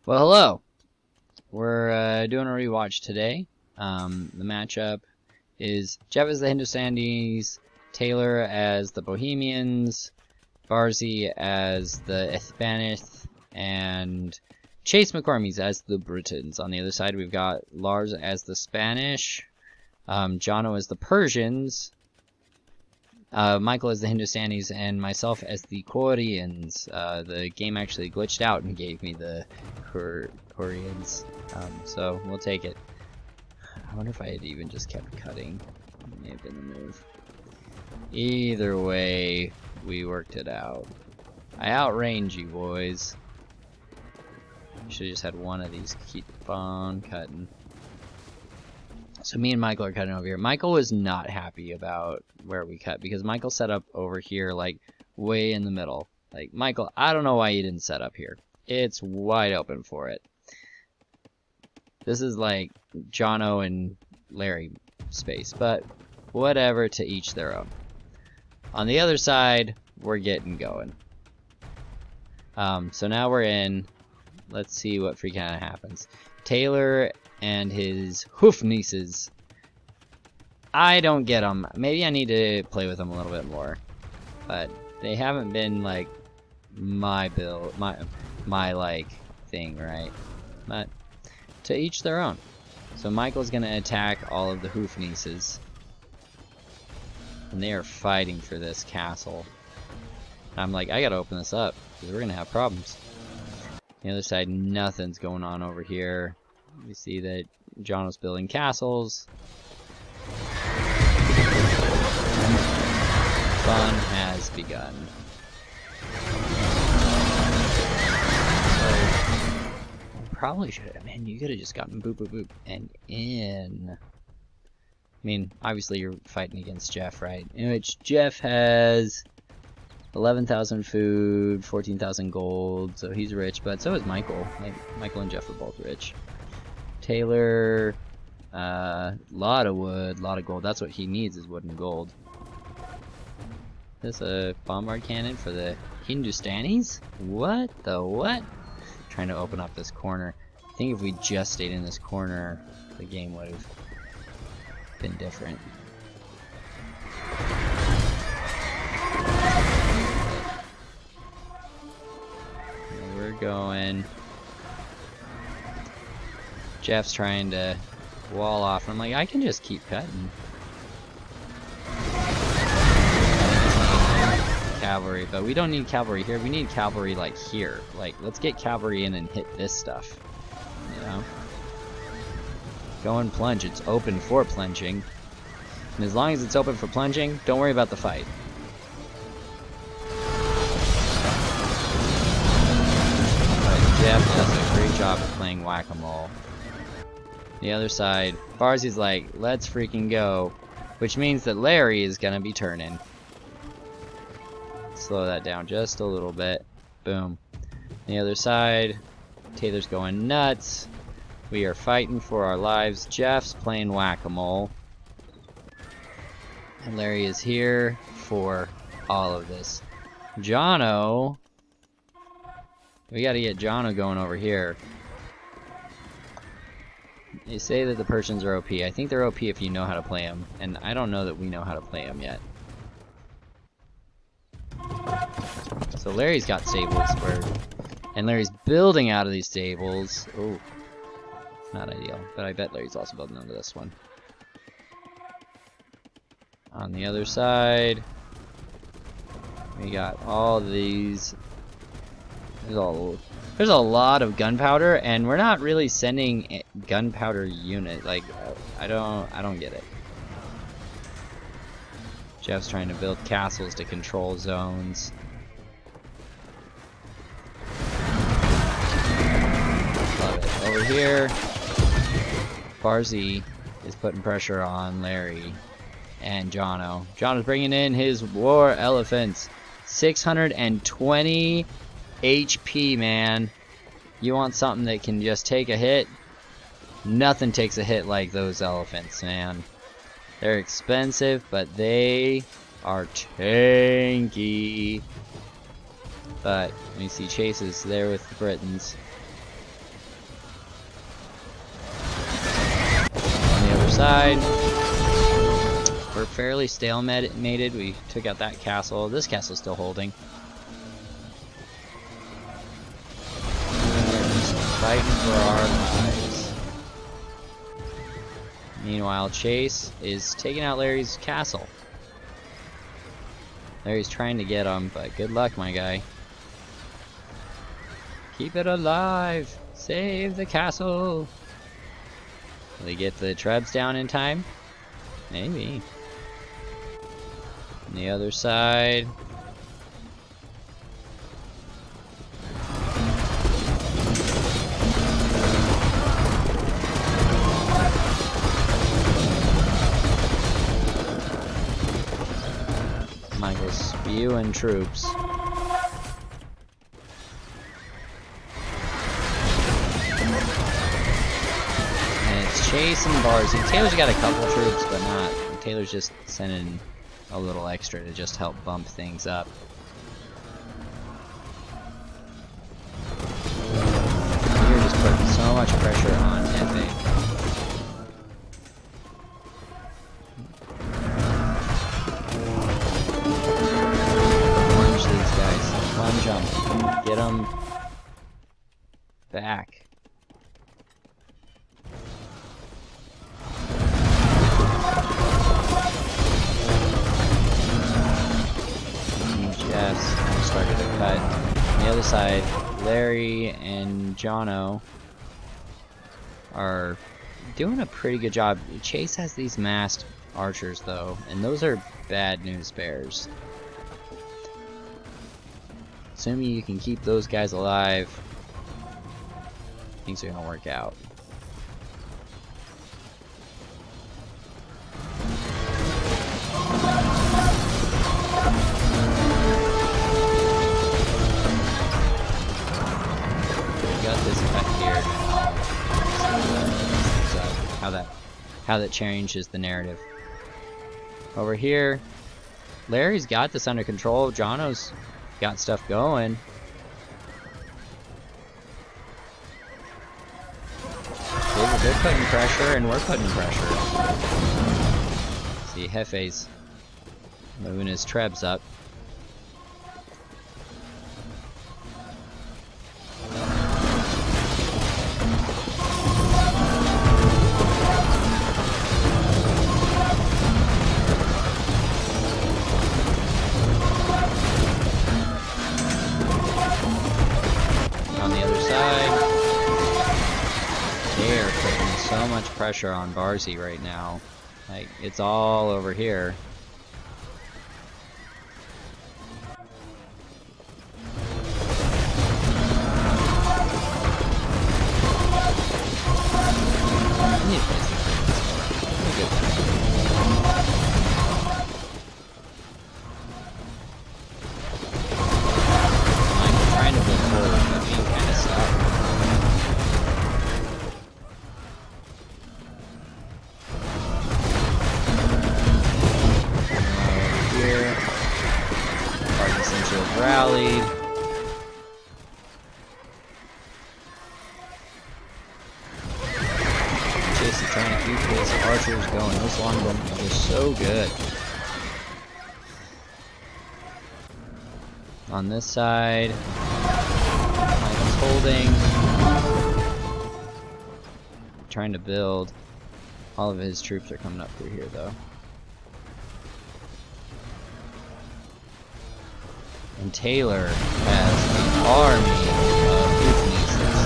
Well, hello. We're doing a rewatch today. The matchup is Jeff as the Hindustanis, Taylor as the Bohemians, Barzi as the Spanish, and Chase McCormies as the Britons. On the other side, we've got Lars as the Spanish, Jono as the Persians, Michael as the Hindustanis, and myself as the Koreans. The game actually glitched out and gave me the Koreans, so we'll take it. I wonder if I had even just kept cutting. It may have been the move. Either way, we worked it out. I outrange you boys. Should have just had one of these keep on cutting. So me and Michael are cutting over here. Michael was not happy about where we cut because Michael set up over here like way in the middle. Like, Michael, I don't know why you didn't set up here. It's wide open for it. This is like Jono and Larry space, but whatever, to each their own. On the other side, we're getting going. So now we're in. Let's see what freaking happens. Taylor and his hoof nieces. I don't get them. Maybe I need to play with them a little bit more, but they haven't been like my build, my like thing, right? But to each their own. So Michael's gonna attack all of the hoof nieces, and they are fighting for this castle. I'm like, I gotta open this up because we're gonna have problems. The other side, nothing's going on over here. We see that Jono's building castles. Fun has begun. So, probably should have. Man, you could have just gotten boop boop boop and in. I mean, obviously you're fighting against Jeff, right? In which Jeff has 11,000 food, 14,000 gold, so he's rich, but so is Michael. Like, Michael and Jeff are both rich. Taylor, lot of wood, lot of gold. That's what he needs, is wood and gold. This a bombard cannon for the Hindustanis? What the what? Trying to open up this corner. I think if we just stayed in this corner, the game would have been different. We're going. Jeff's trying to wall off. I'm like, I can just keep cutting. Cavalry, but we don't need cavalry here. We need cavalry like here. Like, let's get cavalry in and hit this stuff. You know? Go and plunge. It's open for plunging. And as long as it's open for plunging, don't worry about the fight. But Jeff does a great job of playing whack-a-mole. The other side, Barzi's like, let's freaking go. Which means that Larry is gonna be turning. Slow that down just a little bit. Boom. The other side, Taylor's going nuts. We are fighting for our lives. Jeff's playing whack-a-mole. And Larry is here for all of this. Jono. We gotta get Jono going over here. They say that the Persians are OP. I think they're OP if you know how to play them. And I don't know that we know how to play them yet. So Larry's got stables and Larry's building out of these stables. Oh, not ideal. But I bet Larry's also building out of this one. On the other side, we got all these. There's a lot of gunpowder, and we're not really sending a gunpowder unit. Like, I don't get it. Jeff's trying to build castles to control zones. Love it. Over here, Barzi is putting pressure on Larry and Jono. Jono's bringing in his war elephants. 620 HP, man. You want something that can just take a hit? Nothing takes a hit like those elephants, man. They're expensive, but they are tanky. But we see Chase is there with the Britons. other side. We're fairly stalemated. We took out that castle. This castle's still holding. We're just fighting for our lives. Meanwhile, Chase is taking out Larry's castle. Larry's trying to get him, but good luck, my guy. Keep it alive! Save the castle! Will they get the trebs down in time? Maybe. On the other side. Michael's spewing troops. And it's Chase and Barzy. Taylor's got a couple troops, but not. Taylor's just sending a little extra to just help bump things up. You're just putting so much pressure on Efe. Plunge these guys. Plunge them. Get them back. Started to cut. On the other side, Larry and Jono are doing a pretty good job. Chase has these masked archers though, and those are bad news bears. Assuming you can keep those guys alive, things are gonna work out. How that changes the narrative. Over here, Larry's got this under control. Jono's got stuff going. They're putting pressure, and we're putting pressure. See, Hefe's moving his trebs up. Pressure on Barzy right now. Like, it's all over here. I'm trying to build forward, but being kind of stuck. Rallied. Chase is trying to keep his archers going. Those longbowmen are just so good. On this side, Mike's holding. Trying to build. All of his troops are coming up through here though. And Taylor has an army of Euthanasis.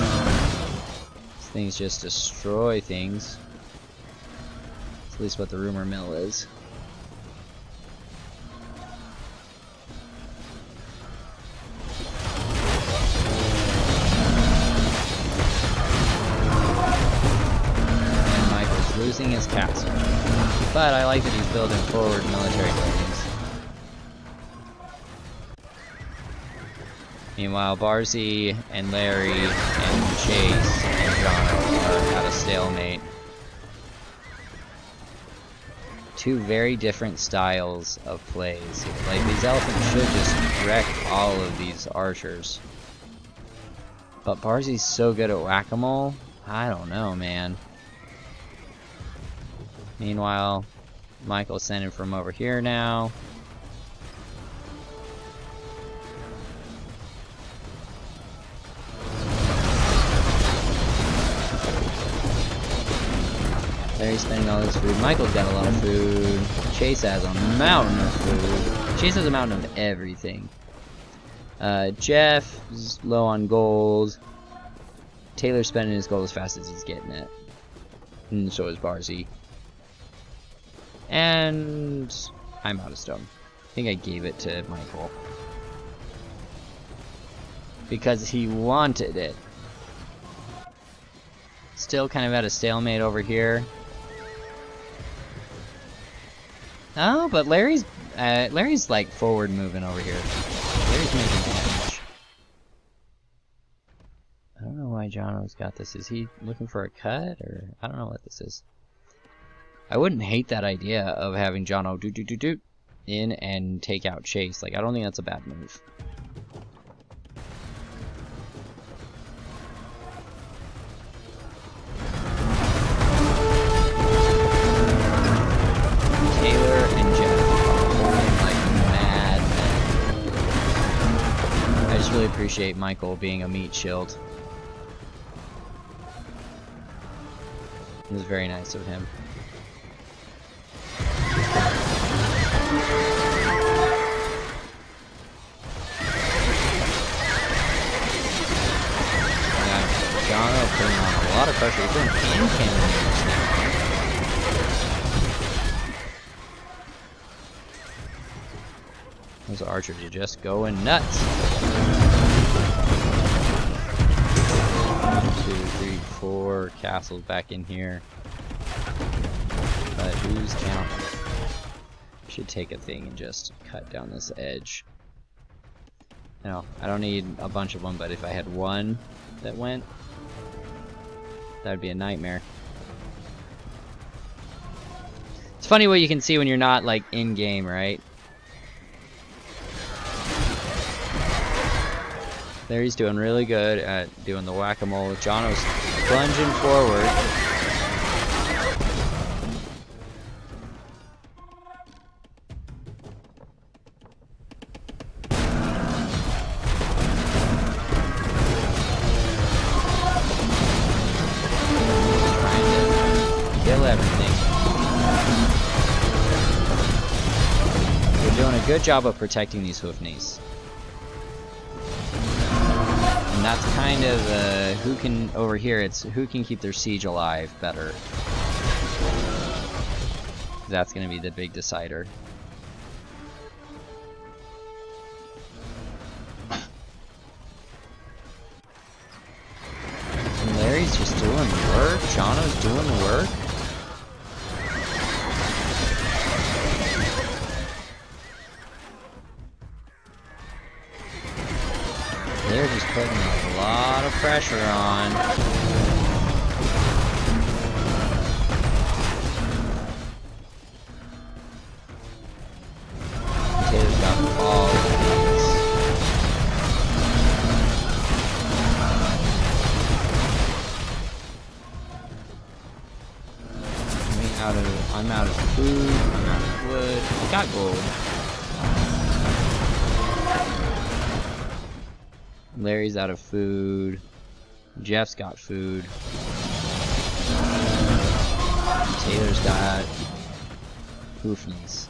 These things just destroy things. That's at least what the rumor mill is. And Michael's losing his castle. But I like that he's building forward military buildings. Meanwhile, Barzy and Larry and Chase and Jono are at a stalemate. Two very different styles of plays. Like, these elephants should just wreck all of these archers. But Barzi's so good at whack-a-mole, I don't know, man. Meanwhile, Michael's sending from over here now. Larry's spending all this food. Michael's got a lot of food. Chase has a mountain of food. Chase has a mountain of everything. Jeff is low on gold. Taylor's spending his gold as fast as he's getting it. And so is Barzy. And I'm out of stone. I think I gave it to Michael. Because he wanted it. Still kind of at a stalemate over here. Oh, but Larry's like forward moving over here. Larry's making damage. I don't know why Jono's got this. Is he looking for a cut, or I don't know what this is. I wouldn't hate that idea of having Jono do in and take out Chase. Like, I don't think that's a bad move. Taylor and Jeff are holding like madmen. I just really appreciate Michael being a meat shield. It was very nice of him. Jono putting on a lot of pressure. He's doing hand cannons now. Those archers are just going nuts. 1, 2, 3, 4 castles back in here. But who's counting? Should take a thing and just cut down this edge. No, I don't need a bunch of them, but if I had one that went, that would be a nightmare. It's funny what you can see when you're not like in game, right? There he's doing really good at doing the whack-a-mole. Jono's plunging forward. Kill everything. We're doing a good job of protecting these hoof knees. And that's kind of who can, over here, it's who can keep their siege alive better. That's going to be the big decider. And Larry's just doing the work. Jono's doing the work. They're just putting a lot of pressure on. Taylor's got all of these. I'm out of food, I'm out of wood. I got gold. Larry's out of food. Jeff's got food. Taylor's got hoofies.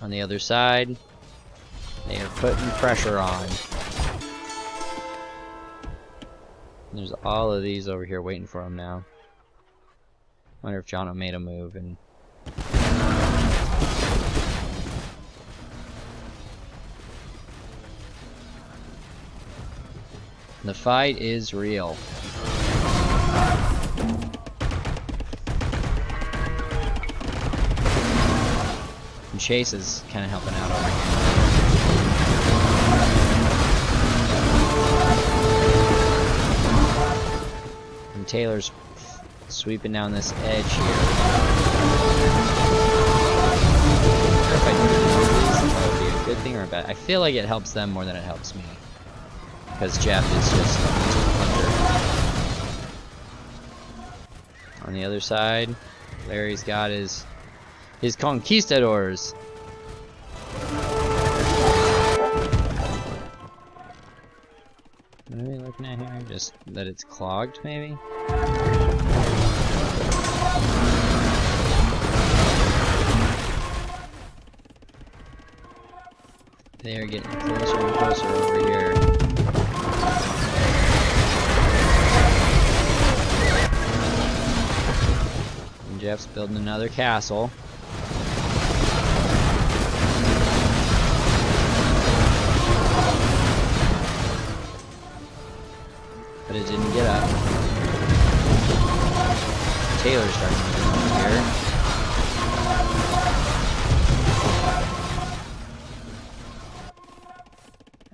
On the other side, they are putting pressure on. There's all of these over here waiting for him now. Wonder if Jono made a move and. The fight is real. And Chase is kind of helping out over here. And Taylor's sweeping down this edge here. I don't know if I do this, if that would be a good thing or a bad. I feel like it helps them more than it helps me. Because Jeff is just under. On the other side, Larry's got his conquistadors. What are we looking at here? Just that it's clogged, maybe? They are getting closer and closer over here. And Jeff's building another castle. But it didn't get up. Taylor's starting to get up here.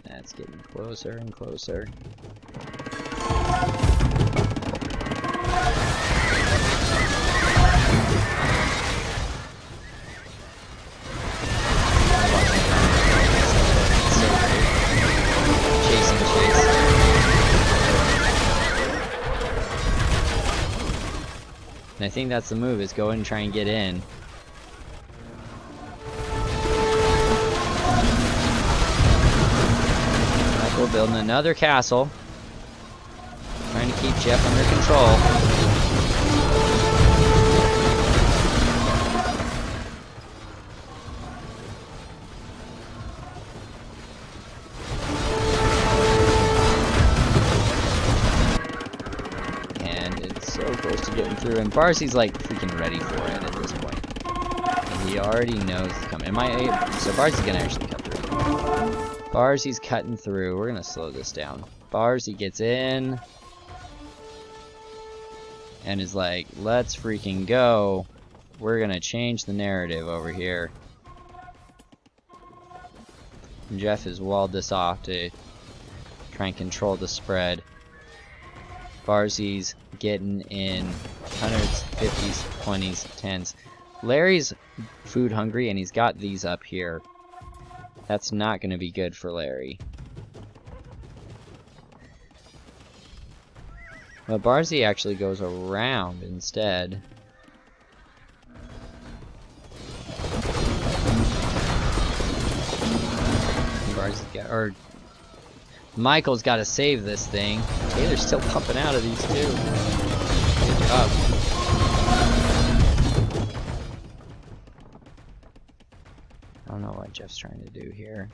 That's getting closer and closer. And I think that's the move, is go and try and get in. Michael building another castle. Trying to keep Jeff under control. Getting through, and Barcy's like freaking ready for it at this point. And he already knows it's coming. So Barcy's gonna actually cut through. Barcy's cutting through. We're gonna slow this down. Barcy gets in and is like, let's freaking go. We're gonna change the narrative over here. And Jeff has walled this off to try and control the spread. Barzy's getting in hundreds, 50s, 20s, 10s. Larry's food hungry and he's got these up here. That's not going to be good for Larry. But Barzy actually goes around instead. Michael's got to save this thing. Taylor's still pumping out of these two. Good job. I don't know what Jeff's trying to do here.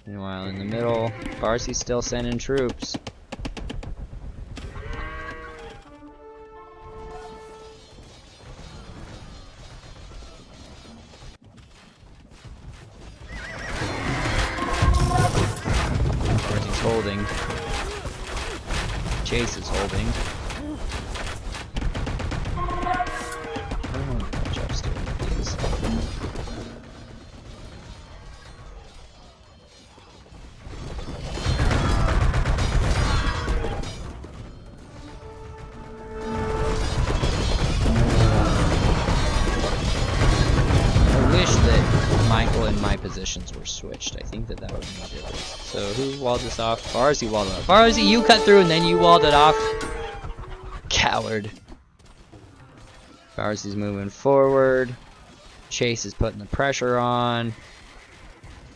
Meanwhile, in the middle, Barcy's still sending troops. Holding. Chase is holding. I don't know what Jeff's doing with these. I wish that Michael and my positions were switched. I think that would make a difference. So who walled this off? Barzy walled it off. Barzy, you cut through and then you walled it off. Coward. Barzy's moving forward. Chase is putting the pressure on.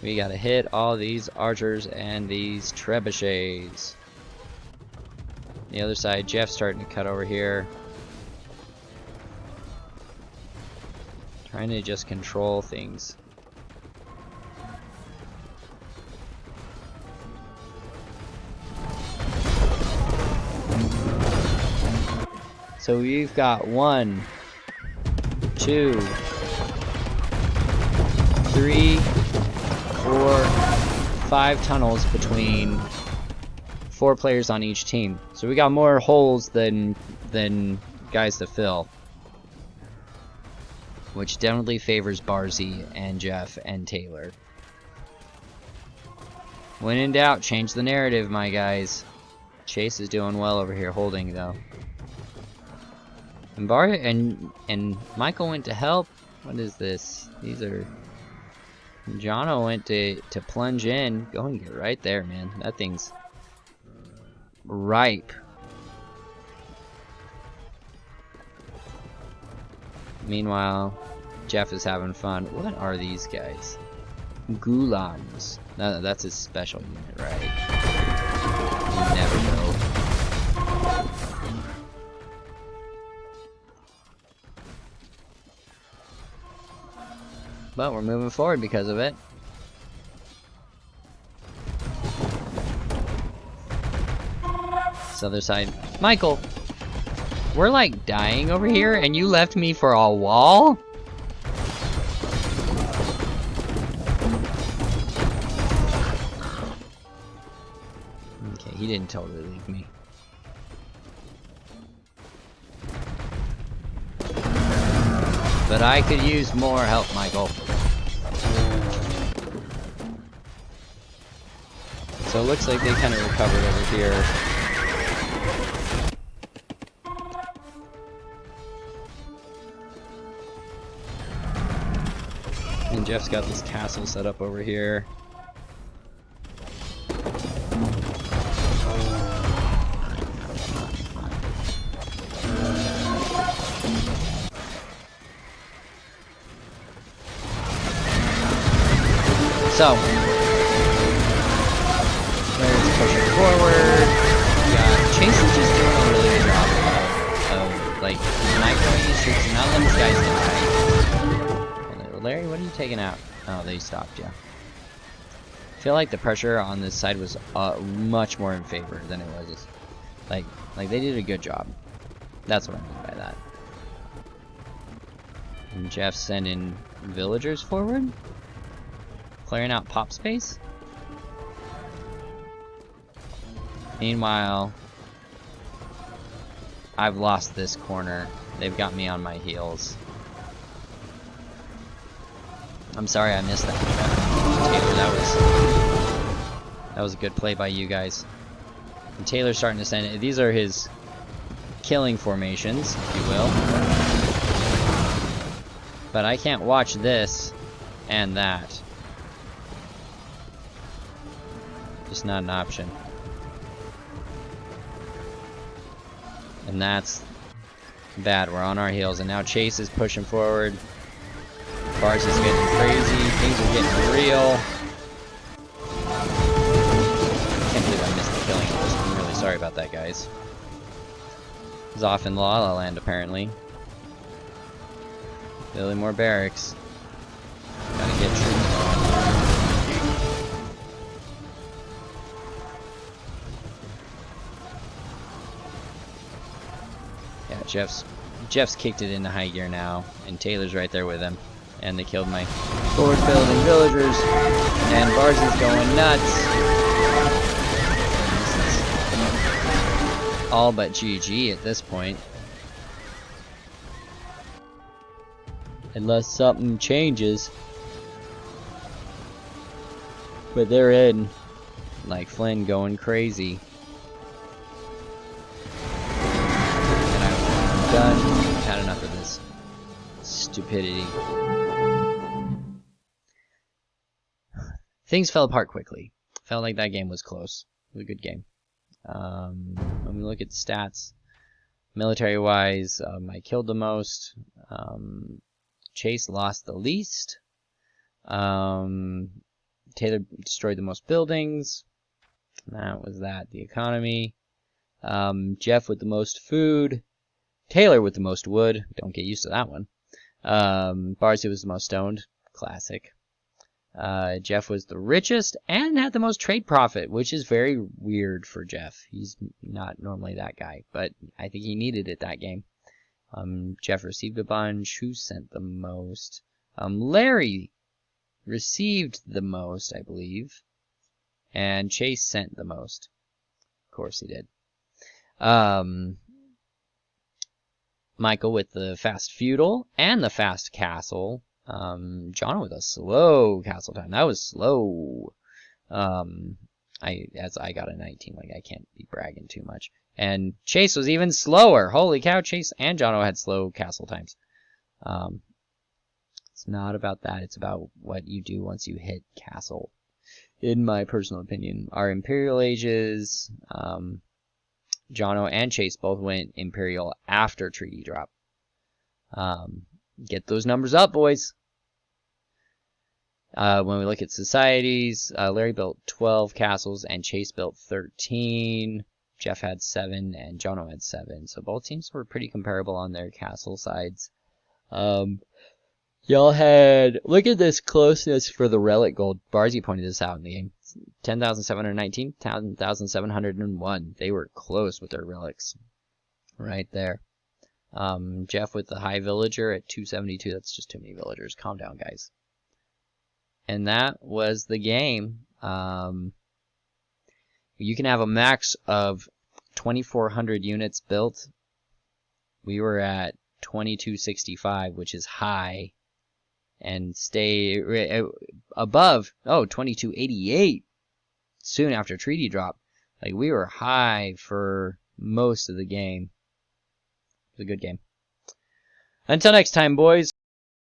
We gotta hit all these archers and these trebuchets. The other side, Jeff's starting to cut over here. Trying to just control things. So we've got 1, 2, 3, 4, 5 tunnels between 4 players on each team. So we got more holes than guys to fill. Which definitely favors Barzy and Jeff and Taylor. When in doubt, change the narrative, my guys. Chase is doing well over here, holding though. And Michael went to help. What is this? These are. Jono went to plunge in. Go and get right there, man. That thing's ripe. Meanwhile, Jeff is having fun. What are these guys? Gulans. No, that's his special unit, right? You never know. But we're moving forward because of it. This other side. Michael! We're like dying over here and you left me for a wall? Okay, he didn't totally leave me. But I could use more help, Michael. So it looks like they kind of recovered over here. And Jeff's got this castle set up over here. So, Larry's pushing forward. Yeah, Chase is just doing a really good job of like microing these troops and not letting these guys die. Larry, what are you taking out? Oh, they stopped, yeah. I feel like the pressure on this side was much more in favor than it was. Like they did a good job. That's what I mean by that. And Jeff's sending villagers forward. Clearing out pop space. Meanwhile, I've lost this corner. They've got me on my heels. I'm sorry I missed that. Taylor, that was a good play by you guys. And Taylor's starting to send it. These are his killing formations, if you will. But I can't watch this and that. Just not an option. And that's bad. We're on our heels, and now Chase is pushing forward. Bars is getting crazy. Things are getting real. Can't believe I missed the killing of this. I'm really sorry about that, guys. He's off in La La Land, apparently. Building more barracks. Gotta get troops going. Yeah, Jeff's kicked it into high gear now, and Taylor's right there with him. And they killed my forward building villagers, and Bars is going nuts. This is all but GG at this point. Unless something changes. But they're in. Like Flynn going crazy. And I'm done. I've had enough of this stupidity. Things fell apart quickly. Felt like that game was close. It was a good game. When we look at stats, military-wise, I killed the most. Chase lost the least. Taylor destroyed the most buildings. That was that. The economy. Jeff with the most food. Taylor with the most wood. Don't get used to that one. Barcy was the most stoned. Classic. Jeff was the richest and had the most trade profit, which is very weird for Jeff. He's not normally that guy, but I think he needed it that game. Jeff received a bunch. Who sent the most? Larry received the most, I believe. And Chase sent the most. Of course he did. Michael with the fast feudal and the fast castle. John with a slow castle time. That was slow. I got a 19. Like, I can't be bragging too much. And Chase was even slower. Holy cow, Chase and Jono had slow castle times. It's not about that. It's about what you do once you hit castle. In my personal opinion, our Imperial ages, Jono and Chase both went Imperial after Treaty Drop. Get those numbers up, boys. When we look at societies, Larry built 12 castles and Chase built 13. Jeff had 7 and Jono had 7. So both teams were pretty comparable on their castle sides. Y'all had, look at this closeness for the relic gold. Barzy pointed this out in the game. 10,719, 10,701. They were close with their relics. Right there. Jeff with the high villager at 272. That's just too many villagers. Calm down, guys. And that was the game. You can have a max of 2,400 units built. We were at 2,265, which is high. And stay above, 2,288 soon after treaty drop. Like, we were high for most of the game. It was a good game. Until next time, boys.